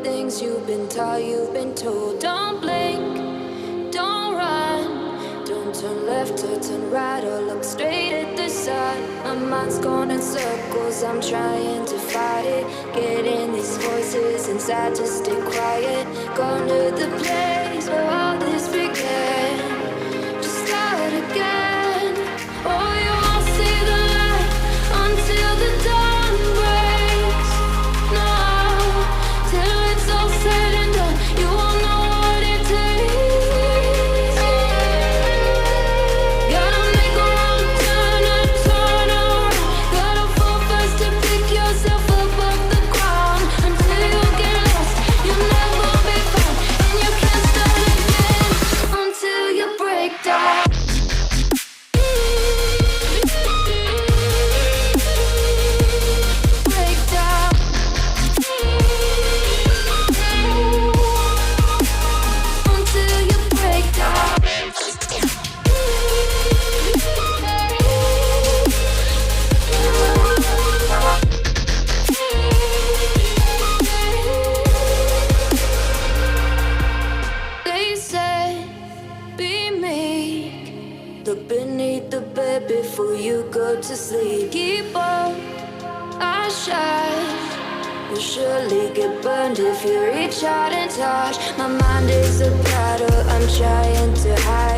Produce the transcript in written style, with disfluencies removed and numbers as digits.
things you've been taught, you've been told. Don't blink, don't run, don't turn left or turn right or look straight at the sun. My mind's going in circles, I'm trying to fight it. Getting these voices inside to stay quiet. Gone to the place where all this began. Just start again. Oh, you won't see the light until the dawn breaks. No, till it's all said and done, you won't know what it takes. Gotta make a wrong turn and turn around. Gotta fall fast to pick yourself up off the ground. Until you get lost, you'll never be found, and you can't start again. Look beneath the bed before you go to sleep. Keep on, I shine. You'll surely get burned if you reach out and touch. My mind is a battle I'm trying to hide.